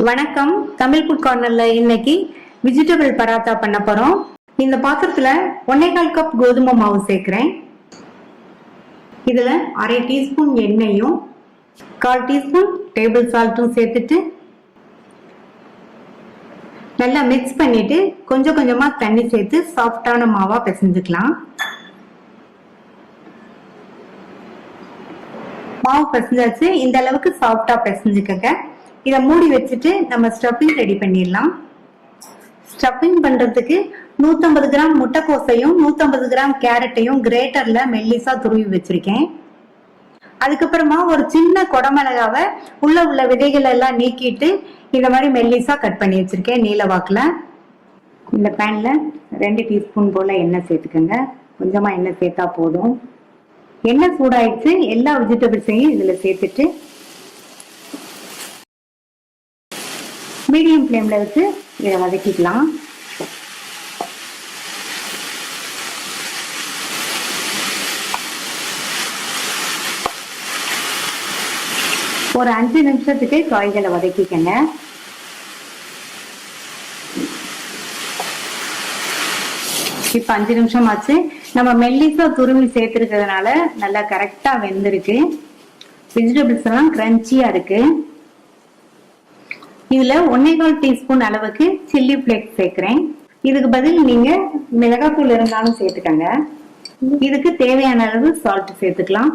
வணக்கம். தமிழ் ஃபுட் கார்னர்ல இன்னைக்கு வெஜிடபிள் பராத்தா பண்ண போறோம். இந்த பாத்திரத்துல 1.25 கப் கோதுமை மாவு சேர்க்கிறேன். இதுல அரை டீஸ்பூன் எண்ணெயும் 1/4 டீஸ்பூன் டேபிள் சால்ட்டும் சேர்த்துட்டு நல்லா மிக்ஸ் பண்ணிட்டு கொஞ்சம் கொஞ்சமா தண்ணி சேர்த்து சாஃப்டான மாவா பிசைஞ்சுக்கலாம். மாவு பிசைஞ்சாச்சு. இந்த அளவுக்கு சாஃப்டா பிசைஞ்சுக்கங்க. இதை மூடி வச்சுட்டு நம்ம ஸ்டஃபிங் ரெடி பண்ணிடலாம். ஸ்டஃபிங் பண்றதுக்கு 150 கிராம் முட்டைக்கோசையும் 150 கிராம் கேரட்டையும் கிரேட்டர்ல மெல்லிசா துருவி வச்சிருக்கேன். அதுக்கப்புறமா ஒரு சின்ன கொடமிளகாவை உள்ள விதைகள் எல்லாம் நீக்கிட்டு இந்த மாதிரி மெல்லிசா கட் பண்ணி வச்சிருக்கேன் நீல வாக்குல. இந்த பேன்ல 2 டீஸ்பூன் போல எண்ணெய் சேர்த்துக்கோங்க. கொஞ்சமா எண்ணெய் சேர்த்தா போதும். எண்ணெய் சூடாயிடுச்சு. எல்லா வெஜிடபிள்ஸையும் இதுல சேர்த்துட்டு மீடியம் ஃப்ளேம்ல வச்சு இதை வதக்கிக்கலாம். ஒரு 5 நிமிஷத்துக்கு காய்களை வதக்கிக்கங்க. இப்ப 5 நிமிஷம் ஆச்சு. நம்ம மெல்லிசா துருவி சேர்த்திருக்கிறதுனால நல்லா கரெக்டா வெந்திருக்கு. வெஜிடபிள்ஸ் எல்லாம் கிரன்ச்சியா இருக்கு. இதுல 1.25 டீஸ்பூன் அளவுக்கு சில்லி பிளேக்ஸ் சேர்க்கிறேன். இதுக்கு பதில் நீங்க மிளகாத்தூள் இருந்தாலும் சேர்த்துக்கங்க. இதுக்கு தேவையான அளவு சால்ட் சேர்த்துக்கலாம்.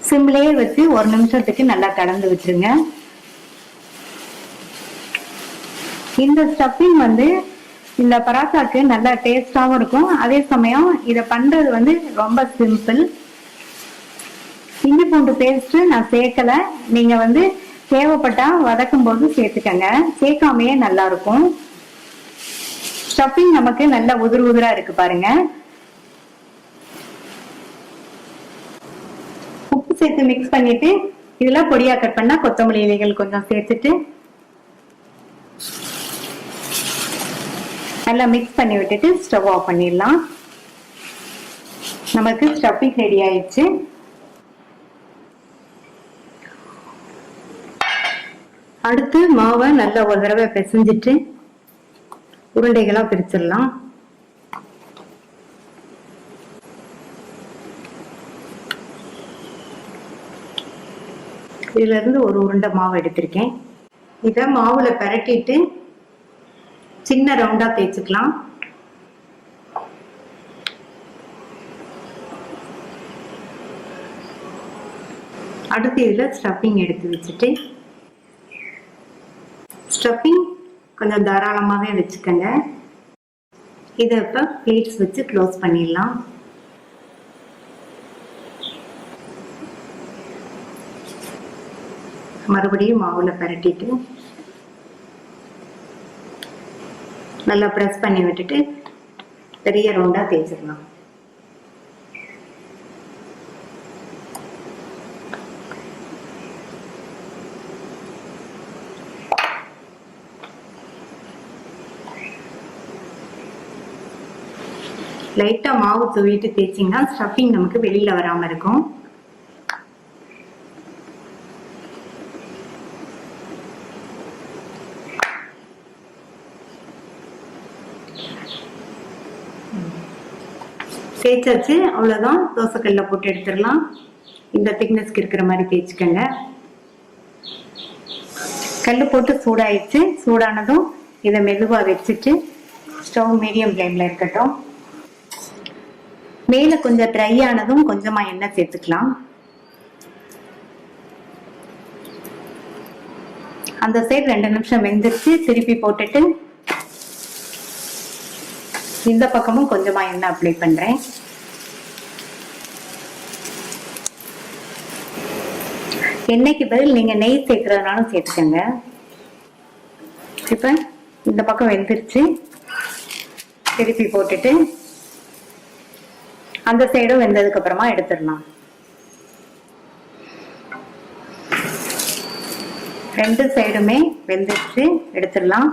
சிம்லயே வச்சு 1 நிமிஷத்துக்கு நல்லா கலந்து வச்சிருங்க. இந்த ஸ்டஃபிங் இந்த பராத்தாக்கு நல்லா டேஸ்டாவும் இருக்கும். அதே சமயம் இதை பண்றது ரொம்ப சிம்பிள். இஞ்சி பூண்டு பேஸ்ட் நான் சேர்க்கல. நீங்க தேவைப்பட்டா வதக்கும் போது சேர்த்துக்கங்க. சேர்க்காமையே நல்லா இருக்கும். ஸ்டஃபிங் நமக்கு நல்லா உதிரா இருக்கு பாருங்க. உப்பு சேர்த்து மிக்ஸ் பண்ணிட்டு இதுல பொடியா கட் பண்ணா கொத்தமல்லி இலைகள் கொஞ்சம் சேர்த்துட்டு நல்லா மிக்ஸ் பண்ணி விட்டுட்டு ஸ்டவ் ஆஃப் பண்ணிடலாம். நமக்கு ஸ்டஃபிங் ரெடி ஆயிடுச்சு. அடுத்து மாவை நல்லா ஒரு தடவை பிசைஞ்சிட்டு உருண்டைகளா பிரிச்சிடலாம். இதுல இருந்து ஒரு உருண்டை மாவு எடுத்திருக்கேன். இத மாவுல பரட்டிட்டு சின்ன ரவுண்டா தேய்ச்சுக்கலாம். அடுத்து இதுல ஸ்டஃபிங் எடுத்து வச்சுட்டு ஸ்டஃபிங் கொஞ்சம் தாராளமாவே வச்சுக்கோங்க. இதை இப்ப பிளேட்ஸ் வச்சு க்ளோஸ் பண்ணிடலாம். மறுபடியும் மாவுல பரட்டிட்டு நல்லா பிரஸ் பண்ணி விட்டுட்டு பெரிய ரவுண்டா தேய்ச்சிடலாம். லைட்டா மாவு தூவிட்டு தேய்ச்சிங்கன்னா ஸ்டஃபிங் நமக்கு வெளியில வராம இருக்கும். தேய்ச்சாச்சு. அவ்வளவுதான். தோசைக்கல்ல போட்டு எடுத்துடலாம். இந்த திக்னஸ்க்கு இருக்கிற மாதிரி தேய்ச்சிக்கங்க. கல்லு போட்டு சூடாயிடுச்சு. சூடானதும் இதை மெதுவா வச்சுட்டு ஸ்டவ் மீடியம் ஃப்ளேம்ல இருக்கட்டும். மேல கொஞ்சம் ட்ரை ஆனதும் கொஞ்சமா எண்ணெய் சேர்த்துக்கலாம். அந்த சைடு 2 நிமிஷம் வெந்துருச்சு. திருப்பி போட்டுட்டு இந்த பக்கமும் கொஞ்சமா எண்ணெய் அப்ளை பண்றேன். எண்ணெய்க்கு பதில் நீங்க நெய் சேர்க்கறதுனாலும் சேர்த்துக்கங்க. இப்ப இந்த பக்கம் வெந்துருச்சு. திருப்பி போட்டுட்டு அந்த சைடும் வெந்ததுக்கு அப்புறமா எடுத்துடலாம். 2 சைடுமே வெந்துருச்சு. எடுத்துடலாம்.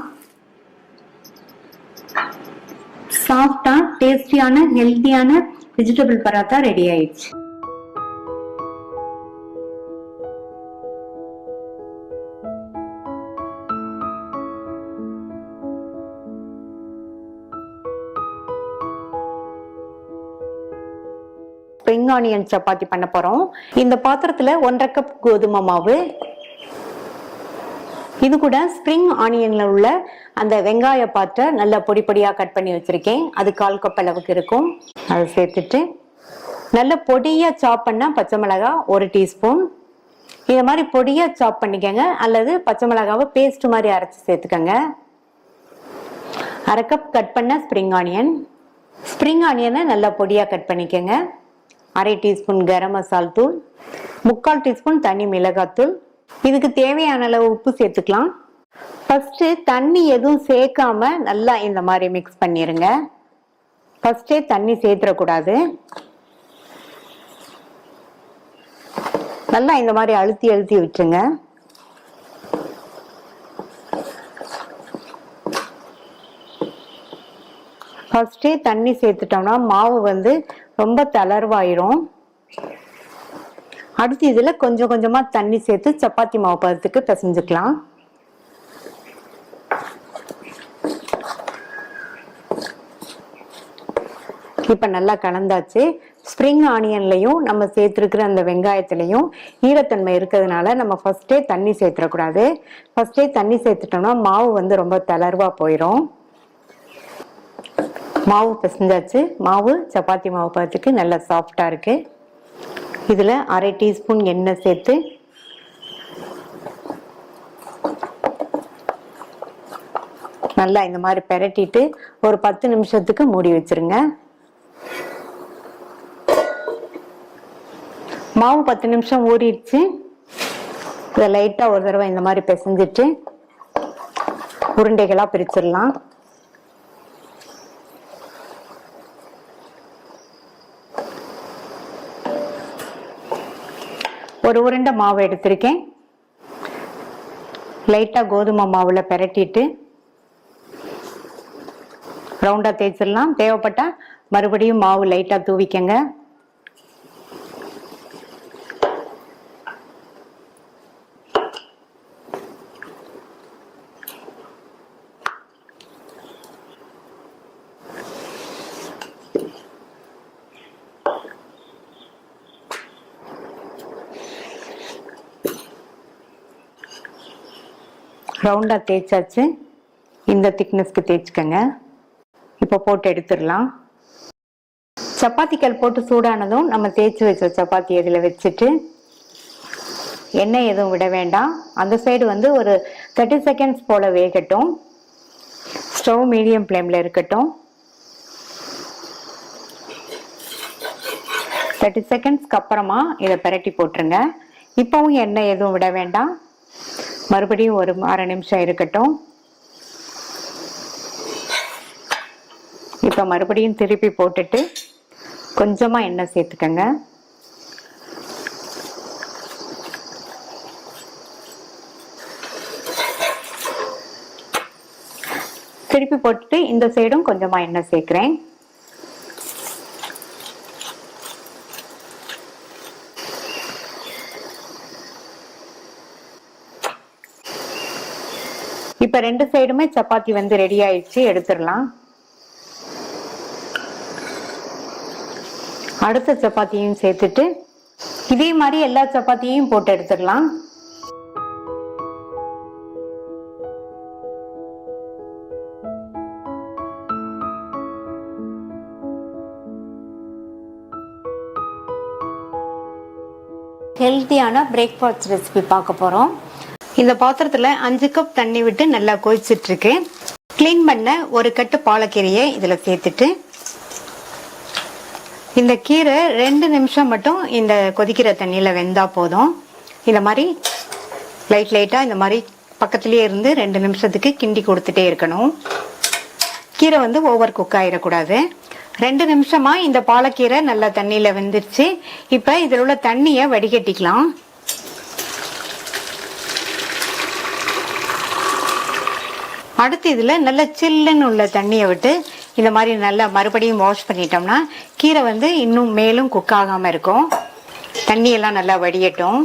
சாஃப்டா டேஸ்டியான ஹெல்தியான வெஜிடபிள் பராத்தா ரெடி ஆயிடுச்சு. ஸ்ப்ரிங் ஆனியன் சப்பாத்தி பண்ண போறோம். இந்த பாத்திரத்துல 1.5 கப் கோதுமை மாவு, இது கூட ஸ்ப்ரிங் ஆனியன்ல உள்ள அந்த வெங்காய பாட்டை நல்லா பொடி பொடியா கட் பண்ணி வச்சிருக்கேன். அது 1/4 கப் அளவுக்கு இருக்கும். அதை சேர்த்துட்டு நல்ல பொடியா சாப் பண்ண பச்சை மிளகாய் 1 டீஸ்பூன். இதை மாதிரி பொடியா சாப் பண்ணிக்கங்க, அல்லது பச்சை மிளகாவை பேஸ்ட் மாதிரி அரைச்சு சேர்த்துக்கங்க. 1/2 கப் கட் பண்ண ஸ்ப்ரிங் ஆனியன். ஸ்ப்ரிங் ஆனியனை நல்லா பொடியா கட் பண்ணிக்கங்க. 1/2 டீஸ்பூன் கரம் மசால் தூள், 3/4 டீஸ்பூன் தனி மிளகாத்தூள். இதுக்கு தேவையான அளவு உப்பு சேர்த்துக்கலாம். ஃபர்ஸ்ட் தண்ணி எதுவும் சேர்க்காம நல்லா இந்த மாதிரி மிக்ஸ் பண்ணிருங்க. ஃபர்ஸ்டே தண்ணி சேர்த்துடக்கூடாது. நல்லா இந்த மாதிரி அழுத்தி அழுத்தி விட்டுருங்க. ஃபர்ஸ்டே தண்ணி சேர்த்துட்டோம்னா மாவு வந்து ரொம்ப தளர்வாயிரும். அடுத்து இதுல கொஞ்சம் கொஞ்சமா தண்ணி சேர்த்து சப்பாத்தி மாவு பதத்துக்கு பிசைஞ்சுக்கலாம். இப்ப நல்லா கலந்தாச்சு. ஸ்ப்ரிங் ஆனியன்லயும் நம்ம சேர்த்திருக்கிற அந்த வெங்காயத்திலையும் ஈரத்தன்மை இருக்கிறதுனால நம்ம ஃபர்ஸ்டே தண்ணி சேர்த்துடக்கூடாது. ஃபர்ஸ்டே தண்ணி சேர்த்துட்டோம்னா மாவு வந்து ரொம்ப தளர்வா போயிடும். மாவு பிசைஞ்சாச்சு. மாவு சப்பாத்தி மாவு பதத்துக்கு நல்லா சாஃப்டா இருக்கு. இதுல 1/2 டீஸ்பூன் எண்ணெய் சேர்த்து நல்லா இந்த மாதிரி பெரட்டிட்டு ஒரு 10 நிமிஷத்துக்கு மூடி வச்சிருங்க. மாவு 10 நிமிஷம் ஊறிடுச்சு. இதை லைட்டா ஒரு தடவை இந்த மாதிரி பிசைஞ்சிட்டு உருண்டைகளா பிரிச்சிடலாம். ஒரு உருண்டை மாவு எடுத்திருக்கேன். லைட்டா கோதுமை மாவுல பெரட்டிட்டு ரவுண்டா தேய்ச்சிடலாம். தேவைப்பட்டா மறுபடியும் மாவு லைட்டா தூவிக்கங்க. ரவுண்டா தேய்ச்சாச்சு. இந்த திக்னஸ்க்கு தேய்ச்சிக்கங்க. இப்போ போட்டு எடுத்துடலாம். சப்பாத்திக்கல் போட்டு சூடானதும் நம்ம தேய்ச்சி வச்ச சப்பாத்தி இதில் வச்சுட்டு எண்ணெய் எதுவும் விட வேண்டாம். அந்த சைடு வந்து ஒரு 30 செகண்ட்ஸ் போல வேகட்டும். ஸ்டவ் மீடியம் ஃப்ளேம்ல இருக்கட்டும். 30 செகண்ட்ஸ்க்கு அப்புறமா இதை பிரட்டி போட்டுருங்க. இப்பவும் எண்ணெய் எதுவும் விட வேண்டாம். மறுபடியும் ஒரு 1/2 நிமிஷம் இருக்கட்டும். இப்ப மறுபடியும் திருப்பி போட்டுட்டு கொஞ்சமா எண்ணெய் சேர்த்துக்கங்க. திருப்பி போட்டுட்டு இந்த சைடும் கொஞ்சமா எண்ணெய் சேர்க்கிறேன். இப்ப 2 சைடுமே சப்பாத்தி வந்து ரெடி ஆயிடுச்சு. எடுத்துடலாம். அடுத்த சப்பாத்தியும் சேர்த்துட்டு இதே மாதிரி எல்லா சப்பாத்தியையும் போட்டு எடுத்துடலாம். ஹெல்த்தியான பிரேக்ஃபாஸ்ட் ரெசிபி பார்க்க போறோம். இந்த பாத்திரத்துல 5 கப் தண்ணி விட்டு நல்லா கொதிச்சிட்டு இருக்கு. கிளீன் பண்ண ஒரு கட்டு பாலக்கீரையை இதுல சேர்த்துட்டு இந்த கீரை 2 நிமிஷம் மட்டும் இந்த கொதிக்கிற தண்ணியில வெந்தா போதும். இந்த மாதிரி லைட்டா இந்த மாதிரி பக்கத்திலேயே இருந்து 2 நிமிஷத்துக்கு கிண்டி கொடுத்துட்டே இருக்கணும். கீரை வந்து ஓவர் குக் ஆயிடக்கூடாது. 2 நிமிஷமா இந்த பாலக்கீரை நல்லா தண்ணியில வெந்துருச்சு. இப்ப இதுல உள்ள தண்ணியை வடிகட்டிக்கலாம். அடுத்து இதுல நல்ல சில்லுன்னு உள்ள தண்ணியை விட்டு இந்த மாதிரி நல்லா மறுபடியும் வாஷ் பண்ணிட்டோம்னா கீரை வந்து இன்னும் மேலும் குக் ஆகாம இருக்கும். தண்ணியெல்லாம் நல்லா வடியட்டும்.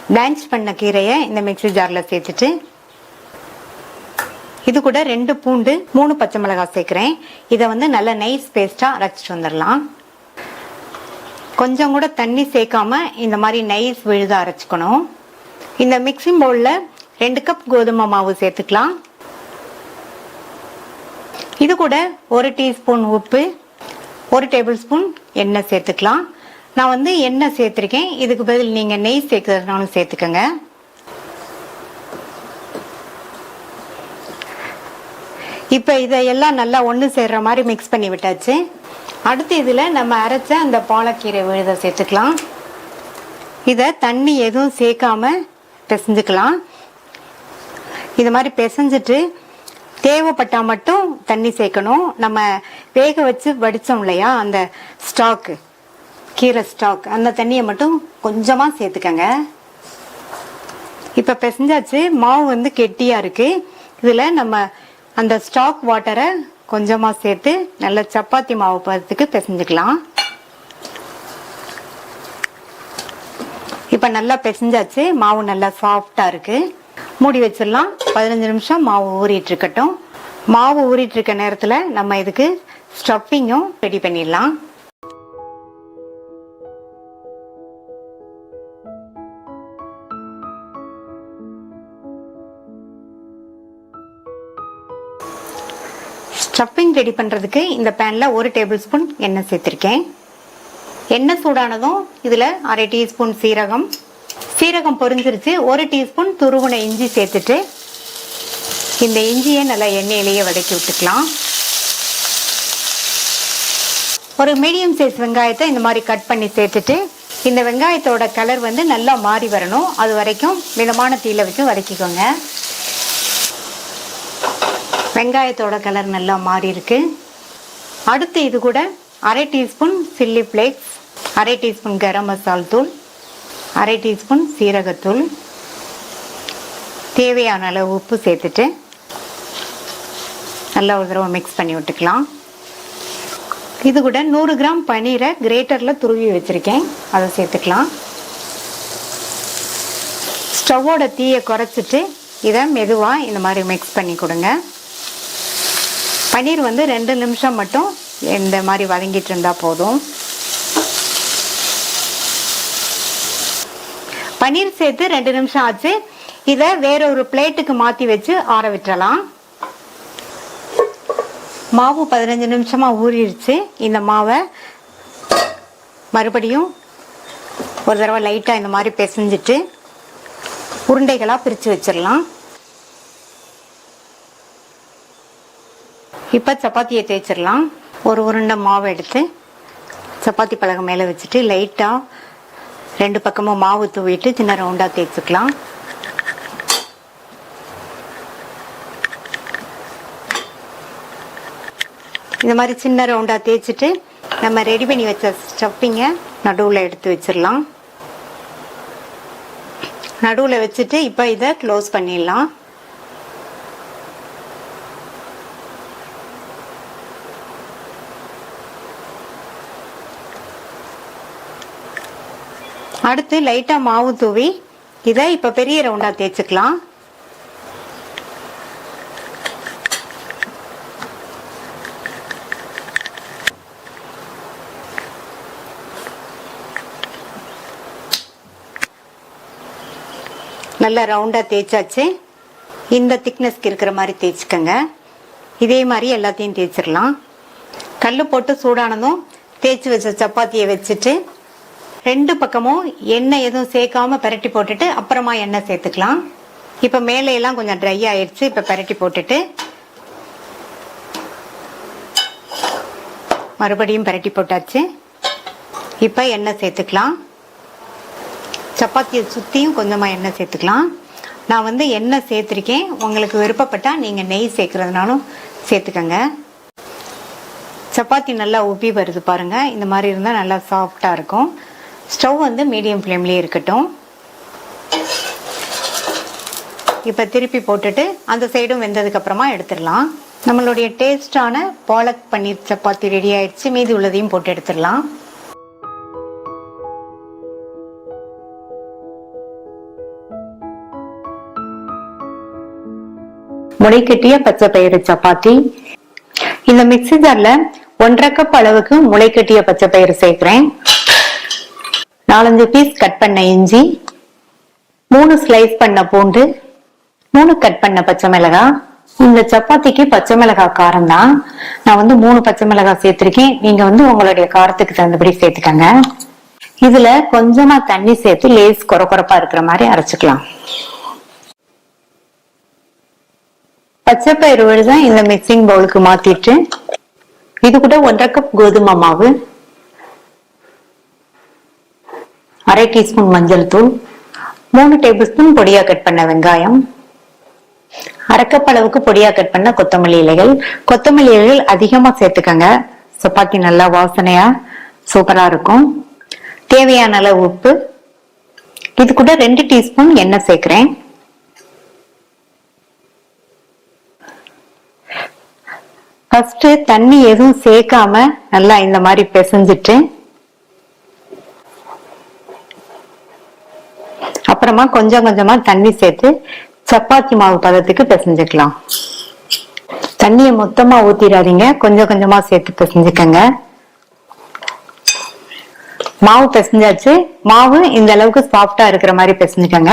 பிளான்ச் பண்ண கீரையை இந்த மிக்ஸி ஜார்ல சேர்த்துட்டு இது கூட 2 பூண்டு 3 பச்சை மிளகாய் சேர்க்கிறேன். இதை வந்து நல்ல நைஸ் பேஸ்டா அரைச்சிட்டு வந்துடலாம். கொஞ்சம் கூட தண்ணி சேர்க்காம இந்த மாதிரி நைஸ் விழுத அரைச்சுக்கணும். இந்த மிக்சிங் பவுல்ல 2 கப் கோதுமை மாவு சேர்த்துக்கலாம். இது கூட 1 டீஸ்பூன் உப்பு, 1 டேபிள் ஸ்பூன் எண்ணெய் சேர்த்துக்கலாம். நான் வந்து எண்ணெய் சேர்த்திருக்கேன். இதுக்கு பதில் நீங்க நெய் சேர்க்கறதுனாலும் சேர்த்துக்கங்க. இப்ப இதையெல்லாம் நல்லா ஒன்று சேர்ற மாதிரி மிக்ஸ் பண்ணி விட்டாச்சு. அடுத்து இதுல நம்ம அரைச்ச அந்த பாலக்கீரை விழுத சேர்த்துக்கலாம். இத தண்ணி எதுவும் சேர்க்காம பிசைஞ்சுக்கலாம். இது மாதிரி பிசைஞ்சிட்டு தேவைப்பட்டா மட்டும் தண்ணி சேர்க்கணும். நம்ம வேக வச்சு வடிச்சோம் இல்லையா, அந்த ஸ்டாக், கீரை ஸ்டாக், அந்த தண்ணியை மட்டும் கொஞ்சமா சேர்த்துக்கங்க. இப்ப பிசைஞ்சாச்சு. மாவு வந்து கெட்டியா இருக்கு. இதுல நம்ம அந்த ஸ்டாக் வாட்டரை கொஞ்சமா சேர்த்து நல்ல சப்பாத்தி மாவு பதத்துக்கு பிசைஞ்சுக்கலாம். இப்ப நல்லா பிசைஞ்சாச்சு. மாவு நல்லா சாஃப்டா இருக்கு. மூடி வச்சிடலாம். 15 நிமிஷம் மாவு ஊறிட்டு இருக்கட்டும். மாவு ஊறிட்டு இருக்க நேரத்துல நம்ம இதுக்கு ஸ்டஃபிங்கும் ரெடி பண்ணிடலாம். ஸ்டஃபிங் ரெடி பண்றதுக்கு இந்த பேன்ல 1 டேபிள் ஸ்பூன் எண்ணெய் சேர்த்திருக்கேன். எண்ணெய் சூடானதும் இதுல 1/2 டீஸ்பூன் சீரகம் பொரிஞ்சிருச்சு. 1 டீஸ்பூன் துருவன இஞ்சி சேர்த்துட்டு இந்த இஞ்சியை நல்லா எண்ணெயிலேயே வதக்கி விட்டுக்கலாம். ஒரு மீடியம் சைஸ் வெங்காயத்தை இந்த மாதிரி கட் பண்ணி சேர்த்துட்டு இந்த வெங்காயத்தோட கலர் வந்து நல்லா மாறி வரணும். அது வரைக்கும் மிதமான தீயில வச்சு வதக்கிக்கோங்க. வெங்காயத்தோட கலர் நல்லா மாறி இருக்கு. அடுத்து இது கூட 1/2 teaspoon chilli flakes, 1/2 teaspoon garam masala தூள், 1/2 டீஸ்பூன் சீரகத்தூள், தேவையான அளவு உப்பு சேர்த்துட்டு நல்லா ஒரு தடவை மிக்ஸ் பண்ணி விட்டுக்கலாம். இது கூட 100 கிராம் பனீரை கிரேட்டர்ல துருவி வச்சிருக்கேன், அதை சேர்த்துக்கலாம். ஸ்டவ்வோட தீயை குறைச்சிட்டு இதை மெதுவா இந்த மாதிரி மிக்ஸ் பண்ணி கொடுங்க. பன்னீர் வந்து 2 நிமிஷம் மட்டும் இந்த மாதிரி வதங்கிட்டு இருந்தா போதும். பன்னீர் சேர்த்து 2 நிமிஷம் ஆச்சு. இதை வேற ஒரு பிளேட்டுக்கு மாத்தி வச்சு ஆற விட்டுறலாம். மாவு 15 நிமிஷமா ஊறிடுச்சு. இந்த மாவை மறுபடியும் ஒரு தடவை லைட்டா இந்த மாதிரி பிசைஞ்சிட்டு உருண்டைகளா பிரிச்சு வச்சிடலாம். இப்ப சப்பாத்தியை தேய்ச்சிடலாம். ஒரு உருண்டை மாவு எடுத்து சப்பாத்தி பலகை மேல வச்சுட்டு லைட்டா 2 பக்கமும் மாவு தூவிட்டு சின்ன ரவுண்டா தேய்ச்சிக்கலாம். இந்த மாதிரி சின்ன ரவுண்டா தேய்ச்சிட்டு நம்ம ரெடி பண்ணி வச்ச ஸ்டஃபிங்கை நடுவுல எடுத்து வச்சிடலாம். நடுவுல வச்சுட்டு இப்ப இதை க்ளோஸ் பண்ணிடலாம். அடுத்து லைட்டா மாவு தூவி இதை இப்ப பெரிய ரவுண்டா தேய்ச்சிக்கலாம். நல்லா ரவுண்டா தேய்ச்சாச்சு. இந்த திக்னஸ்க்கு இருக்கிற மாதிரி தேய்ச்சிக்கங்க. இதே மாதிரி எல்லாத்தையும் தேய்ச்சிடலாம். கல்லு போட்டு சூடானதும் தேய்ச்சி வச்ச சப்பாத்தியை வச்சுட்டு 2 பக்கமும் எண்ணெய் எதுவும் சேர்க்காம பரட்டி போட்டுட்டு அப்புறமா எண்ணெய் சேர்த்துக்கலாம். இப்ப மேலே எல்லாம் கொஞ்சம் ட்ரை ஆயிடுச்சு. இப்ப பரட்டி போட்டுட்டு மறுபடியும் பரட்டி போட்டாச்சு. இப்ப எண்ணெய் சேர்த்துக்கலாம். சப்பாத்தியை சுத்தியும் கொஞ்சமா எண்ணெய் சேர்த்துக்கலாம். நான் வந்து எண்ணெய் சேர்த்திருக்கேன். உங்களுக்கு விருப்பப்பட்டா நீங்க நெய் சேர்க்கறதுனாலும் சேர்த்துக்கங்க. சப்பாத்தி நல்லா உப்பி வருது பாருங்க. இந்த மாதிரி இருந்தா நல்லா சாஃப்டா இருக்கும். ஸ்டவ் வந்து மீடியம் ஃப்ளேம்லயே இருக்கட்டும். இப்ப திருப்பி போட்டுட்டு அந்த சைடும் வெந்ததுக்கு அப்புறமா எடுத்துடலாம். நம்மளுடைய டேஸ்டான பாலக் பன்னீர் சப்பாத்தி ரெடி ஆயிடுச்சு. மீதி உள்ளதையும் போட்டு எடுத்துடலாம். முளைக்கட்டிய பச்சை பயிறு சப்பாத்தி. இந்த மிக்ஸி ஜார்ல 1.5 கப் அளவுக்கு முளைக்கட்டிய பச்சை பயிறு சேர்க்கிறேன். 4-5 பீஸ் கட் பண்ண இஞ்சி, 3 ஸ்லைஸ் பண்ண பூண்டு, 3 கட் பண்ண பச்சை மிளகாய். இந்த சப்பாத்திக்கு பச்சை மிளகாய் காரம் தான். நான் 3 பச்சை மிளகாய் சேர்த்திருக்கேன். நீங்க உங்களுடைய காரத்துக்கு தகுந்தபடி சேர்த்துக்கங்க. இதுல கொஞ்சமா தண்ணி சேர்த்து லேஸ் கொரப்பா இருக்கிற மாதிரி அரைச்சுக்கலாம். பச்சை பயிறு விழுதான் இந்த மிக்சிங் பவுலுக்கு மாத்திட்டு இது கூட 1.5 கப் கோதுமை மாவு, 1/2 டீஸ்பூன் மஞ்சள் தூள், 3 டேபிள் ஸ்பூன் பொடியா கட் பண்ண வெங்காயம், 1/2 கப் அளவுக்கு பொடியா கட் பண்ண கொத்தமல்லி இலைகள். கொத்தமல்லி இலைகள் அதிகமா சேர்த்துக்கங்க. சப்பாத்தி நல்லா வாசனையா சூப்பரா இருக்கும். தேவையான அளவு உப்பு. இது கூட 2 டீஸ்பூன் எண்ணெய் சேர்க்கிறேன். ஃபர்ஸ்ட் தண்ணி எதுவும் சேர்க்காம நல்லா இந்த மாதிரி பிசைஞ்சிட்டு அப்புறமா கொஞ்சம் கொஞ்சமா தண்ணி சேர்த்து சப்பாத்தி மாவு பதத்துக்கு பிசைஞ்சுக்கலாம். தண்ணியை மொத்தமா ஊத்திடாதீங்க, கொஞ்சம் கொஞ்சமா சேர்த்து பிசைஞ்சுக்கங்க. மாவு பிசைஞ்சாச்சு. மாவு இந்த அளவுக்கு சாஃப்டா இருக்கிற மாதிரி பிசைஞ்சுக்கங்க.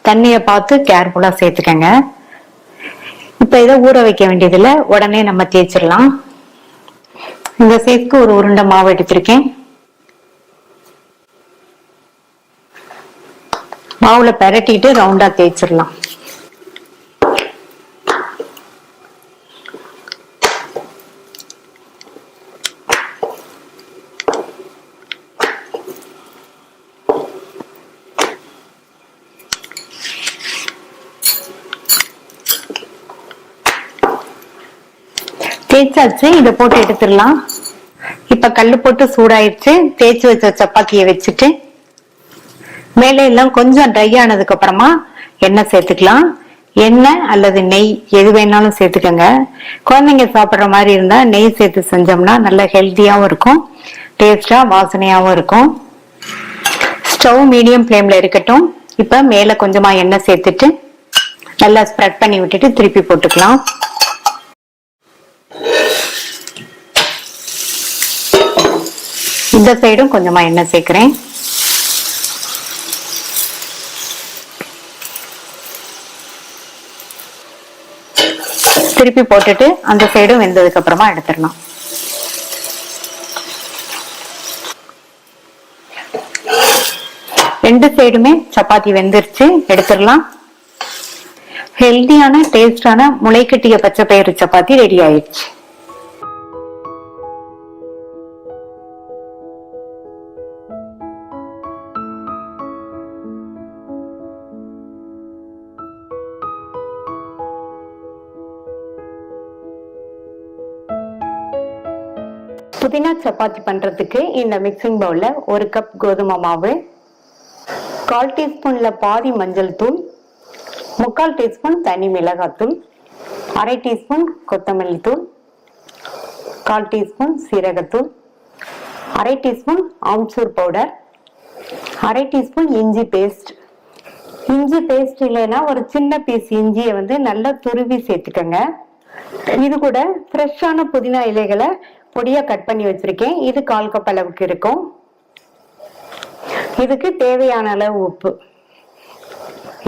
தண்ணியை பார்த்து கேர்ஃபுல்லா சேர்த்துக்கங்க. இப்ப இதை ஊற வைக்க வேண்டியதுல உடனே நம்ம தேய்ச்சிடலாம். இந்த சைஸ்க்கு ஒரு உருண்டை மாவு எடுத்திருக்கேன். மாவுல பெரட்டிட்டு ரவுண்டா தேய்ச்சிடலாம். தேய்ச்சாச்சு. இதை போட்டு எடுத்துடலாம். இப்ப கல்லு போட்டு சூடாயிடுச்சு. தேய்ச்சி வச்ச சப்பாத்தியை வச்சுட்டு மேலே எல்லாம் கொஞ்சம் ட்ரை ஆனதுக்கு அப்புறமா எண்ணெய் சேர்த்துக்கலாம். எண்ணெய் அல்லது நெய் எது வேணாலும் சேர்த்துக்கங்க. குழந்தைங்க சாப்பிட்ற மாதிரி இருந்தா நெய் சேர்த்து செஞ்சோம்னா நல்ல ஹெல்த்தியாவும் இருக்கும், டேஸ்டா வாசனையாவும் இருக்கும். ஸ்டவ் மீடியம் ஃப்ளேம்ல இருக்கட்டும். இப்ப மேல கொஞ்சமா எண்ணெய் சேர்த்துட்டு நல்லா ஸ்ப்ரெட் பண்ணி விட்டுட்டு திருப்பி போட்டுக்கலாம். இந்த சைடும் கொஞ்சமா எண்ணெய் சேர்க்கிறேன். திருப்பி போட்டுட்டு அந்த சைடும் வெந்ததுக்கு அப்புறமா எடுத்துடலாம். ரெண்டு சைடுமே சப்பாத்தி வெந்துருச்சு, எடுத்துடலாம். ஹெல்தியான டேஸ்டான முளைக்கட்டிய பச்சை பயிறு சப்பாத்தி ரெடி ஆயிடுச்சு. புதினா சப்பாத்தி பண்றதுக்கு இந்த மிக்சிங் பவுல்ல 1 கப் கோதுமை மாவு, 1/4 டீஸ்பூன்ல பாதி மஞ்சள் தூள், 3/4 டீஸ்பூன் தனி மிளகாத்தூள், 1/2 டீஸ்பூன் கொத்தமல்லி தூள், 1/4 டீஸ்பூன் சீரகத்தூள், 1/2 டீஸ்பூன் ஆம்ச்சூர் பவுடர், 1/2 டீஸ்பூன் இஞ்சி பேஸ்ட். இஞ்சி பேஸ்ட் இல்லைன்னா ஒரு சின்ன பீஸ் இஞ்சியை நல்லா துருவி சேர்த்துக்கங்க. இது கூட ஃப்ரெஷ்ஷான புதினா இலைகளை பொடியா கட் பண்ணி வச்சிருக்கேன். இது 1/4 கப் அளவுக்கு இருக்கும். இதுக்கு தேவையான அளவு உப்பு.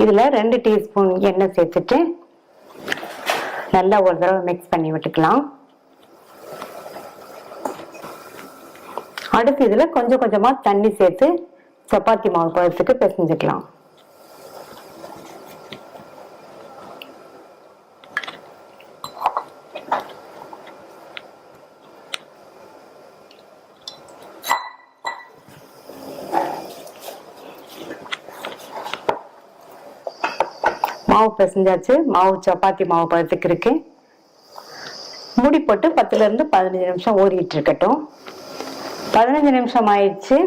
இதுல 2 டீஸ்பூன் எண்ணெய் சேர்த்துட்டு நல்லா ஒரு தடவை மிக்ஸ் பண்ணி விட்டுக்கலாம். அடுத்து இதுல கொஞ்சம் கொஞ்சமா தண்ணி சேர்த்து சப்பாத்தி மாவு பதத்துக்கு பிசைஞ்சுக்கலாம். மாவு பிசைஞ்சாச்சு. மாவு சப்பாத்தி மாவு பதத்துக்கு இருக்கு. மூடி போட்டு 10ல இருந்து 15 நிமிஷம் ஊறிட்டு இருக்கட்டும். 15 நிமிஷம் ஆயிடுச்சு.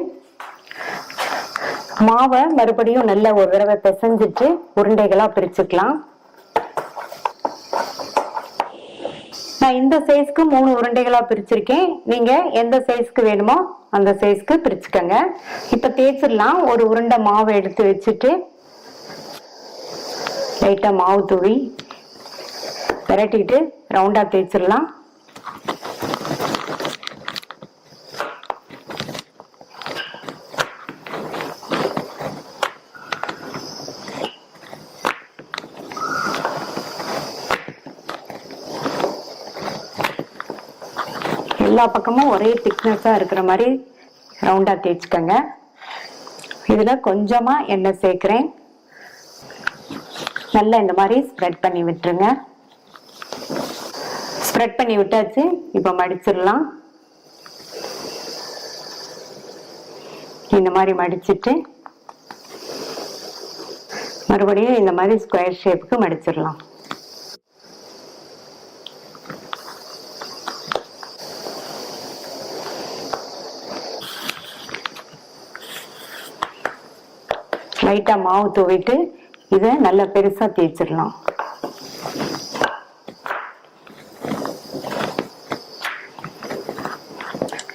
மாவை மறுபடியும் நல்ல ஒரு தடவை பிசைஞ்சிட்டு உருண்டைகளா பிரிச்சுக்கலாம். நான் இந்த சைஸ்க்கு 3 உருண்டைகளா பிரிச்சிருக்கேன். நீங்க எந்த சைஸ்க்கு வேணுமோ அந்த சைஸ்க்கு பிரிச்சுக்கங்க. இப்ப தேய்ச்சிடலாம். ஒரு உருண்டை மாவை எடுத்து வச்சுட்டு லைட்டா மாவு தூவி விரட்டிட்டு ரவுண்டா தேய்ச்சிடலாம். எல்லா பக்கமும் ஒரே திக்னஸா இருக்கிற மாதிரி ரவுண்டா தேய்ச்சிக்கங்க. இதுல கொஞ்சமா எண்ணெய் சேர்க்கிறேன். நல்லா இந்த மாதிரி ஸ்ப்ரெட் பண்ணி விட்டுருங்க. ஸ்ப்ரெட் பண்ணி விட்டாச்சு. இப்ப மடிச்சிடலாம். இந்த மாதிரி மடிச்சிட்டு மறுபடியும் இந்த மாதிரி ஸ்கொயர் ஷேப்புக்கு மடிச்சிடலாம். லைட்டா மாவு தூவிட்டு இதை நல்லா பெருசா தேய்ச்சிடலாம்.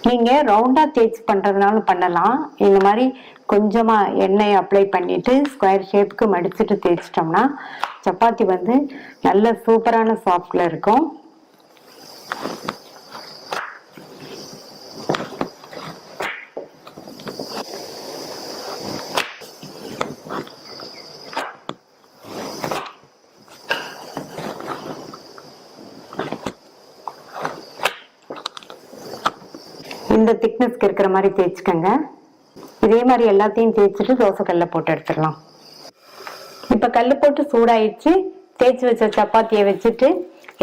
நீங்க ரவுண்டா தேய்ச்சி பண்றதுனாலும் பண்ணலாம். இந்த மாதிரி கொஞ்சமா எண்ணெய் அப்ளை பண்ணிட்டு ஸ்கொயர் ஷேப்புக்கு மடிச்சுட்டு தேய்ச்சிட்டோம்னா சப்பாத்தி வந்து நல்ல சூப்பரான சாஃப்ட்ல இருக்கும். இந்த திக்னஸ்க்கு இருக்கிற மாதிரி தேய்ச்சிக்கங்க. இதே மாதிரி எல்லாத்தையும் தேய்ச்சிட்டு தோசை கல்ல போட்டு எடுத்துடலாம். இப்ப கல்லு போட்டு சூடாயிடுச்சு. தேய்ச்சி வச்ச சப்பாத்தியை வச்சுட்டு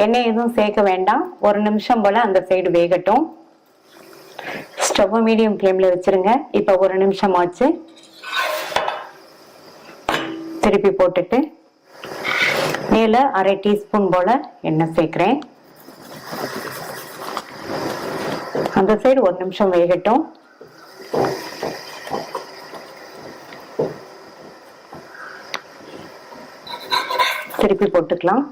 எண்ணெய் எதுவும் சேர்க்க வேண்டாம். ஒரு நிமிஷம் போல அந்த சைடு வேகட்டும். ஸ்டவ் மீடியம் ஃப்ளேம்ல வச்சிருங்க. இப்ப ஒரு நிமிஷம் ஆச்சு. திருப்பி போட்டுட்டு மேல அரை டீஸ்பூன் போல எண்ணெய் சேர்க்கிறேன். அந்த சைடு ஒரு நிமிஷம் வேகட்டும். திருப்பி போட்டுக்கலாம்.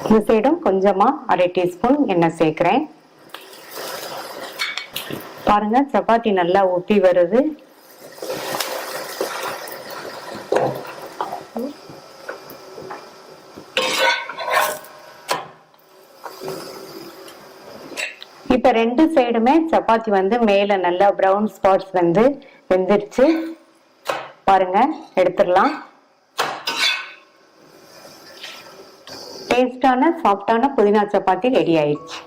இந்த சைடும் கொஞ்சமா அரை டீஸ்பூன் எண்ணெய் சேர்க்கிறேன். பாருங்க சப்பாத்தி நல்லா ஊத்தி வருது. இப்ப ரெண்டு சைடுமே சப்பாத்தி வந்து மேல நல்லா பிரவுன் ஸ்பாட்ஸ் வந்து வெந்துருச்சு. பாருங்க எடுத்துடலாம். டேஸ்டான சாஃப்டான புதினா சப்பாத்தி ரெடி ஆயிடுச்சு.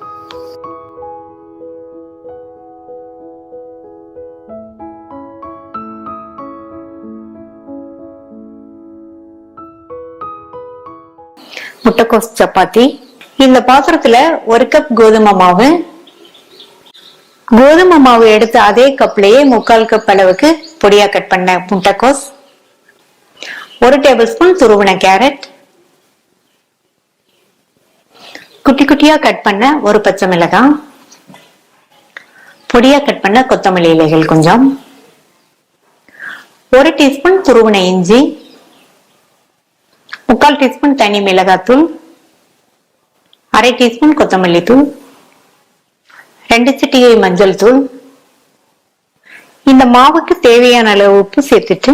முட்டைக்கோஸ் சப்பாத்தி. இந்த பாத்திரத்துல 1 கப் கோதுமை மாவு, கோதுமை மாவு எடுத்து அதே கப்லயே 3/4 கப் அளவுக்கு பொடியா கட் பண்ண முட்டைக்கோஸ், 1 டேபிள் ஸ்பூன் துருவின கேரட், குட்டி குட்டியா கட் பண்ண ஒரு பச்சை மிளகாய், பொடியா கட் பண்ண கொத்தமல்லி இலைகள் கொஞ்சம், 1 டீஸ்பூன் துருவின இஞ்சி, 3/4 டீஸ்பூன் தனி மிளகாத்தூள், அரை டீஸ்பூன் கொத்தமல்லி தூள், 2 சிட்டிகை மஞ்சள் தூள். இந்த மாவுக்கு தேவையான அளவு உப்பு சேர்த்துட்டு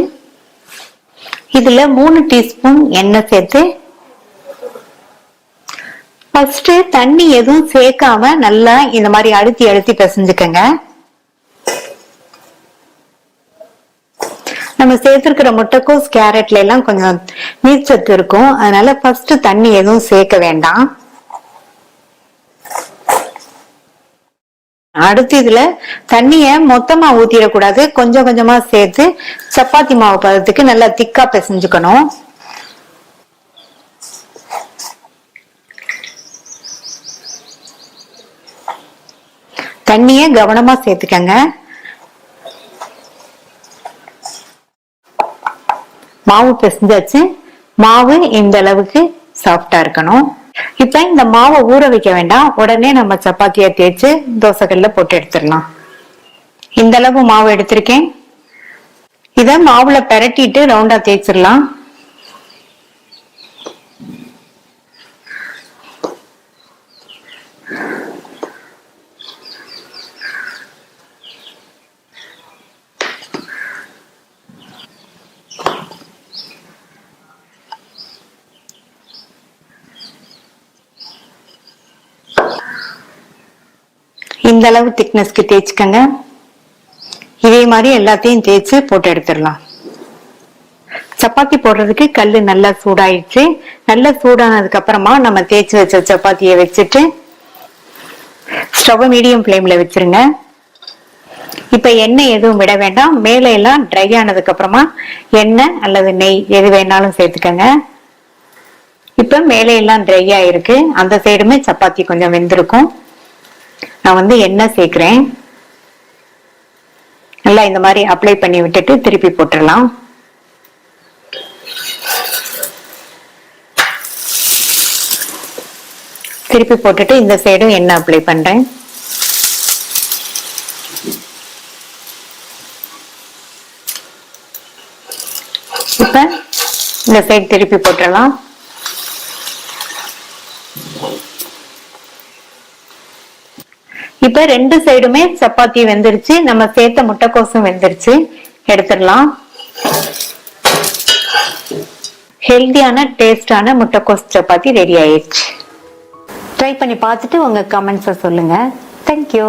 இதுல 3 டீஸ்பூன் எண்ணெய் சேர்த்து ஃபர்ஸ்ட் தண்ணி எதுவும் சேர்க்காம நல்லா இந்த மாதிரி அழுத்தி அழுத்தி பிசைஞ்சுக்கங்க. நம்ம சேர்த்திருக்கிற முட்டைக்கோஸ் கேரட்ல எல்லாம் கொஞ்சம் நீர்ச்சத்து இருக்கும். அதனால ஃபர்ஸ்ட் தண்ணி எதுவும் சேர்க்க வேண்டாம். அடுத்து இதுல தண்ணிய மொத்தமா ஊத்திடக்கூடாது. கொஞ்சம் கொஞ்சமா சேர்த்து சப்பாத்தி மாவு பதத்துக்கு நல்லா திக்கா பிசைஞ்சுக்கணும். தண்ணிய கவனமா சேர்த்துக்கங்க. மாவு பிசைஞ்சாச்சு. மாவு இந்த அளவுக்கு சாஃப்டா இருக்கணும். இப்ப இந்த மாவை ஊற வைக்க வேண்டாம். உடனே நம்ம சப்பாத்தியை தேய்ச்சு தோசைக்கல்ல போட்டு எடுத்துடலாம். இந்த அளவு மாவு எடுத்திருக்கேன். இத மாவுல பெரட்டிட்டு ரவுண்டா தேய்ச்சிடலாம். இந்த அளவு திக்னஸ்க்கு தேய்ச்சிக்கங்க. இதே மாதிரி எல்லாத்தையும் தேய்ச்சி போட்டு எடுத்துடலாம். சப்பாத்தி போடுறதுக்கு கல்லு நல்லா சூடாயிடுச்சு. நல்லா சூடானதுக்கு அப்புறமா நம்ம தேய்ச்சி வச்ச சப்பாத்தியை வச்சுட்டு ஸ்டவ் மீடியம் ஃப்ளேம்ல வச்சிருங்க. இப்ப எண்ணெய் எதுவும் விட வேண்டாம். மேல எல்லாம் ட்ரை ஆனதுக்கு அப்புறமா எண்ணெய் அல்லது நெய் எது வேணாலும் சேர்த்துக்கங்க. இப்ப மேலே எல்லாம் ட்ரை ஆயிருக்கு. அந்த சைடுமே சப்பாத்தி கொஞ்சம் வெந்திருக்கும். நான் எண்ணெய் சேர்க்கிறேன். நல்லா இந்த மாதிரி அப்ளை பண்ணி விட்டுட்டு திருப்பி போட்டுடலாம். திருப்பி போட்டுட்டு இந்த சைடும் எண்ணெய் அப்ளை பண்றேன். இப்ப இந்த சைடு திருப்பி போட்டுடலாம். இப்ப ரெண்டு சைடுமே சப்பாத்தி வெந்துருச்சு. நம்ம சேர்த்த முட்டைக்கோசும் வெந்துருச்சு. எடுத்துடலாம். ஹெல்தியான டேஸ்டான முட்டைக்கோஸ் சப்பாத்தி ரெடி ஆயிடுச்சு. ட்ரை பண்ணி பார்த்துட்டு உங்க கமெண்ட்ஸை சொல்லுங்க. தேங்க்யூ.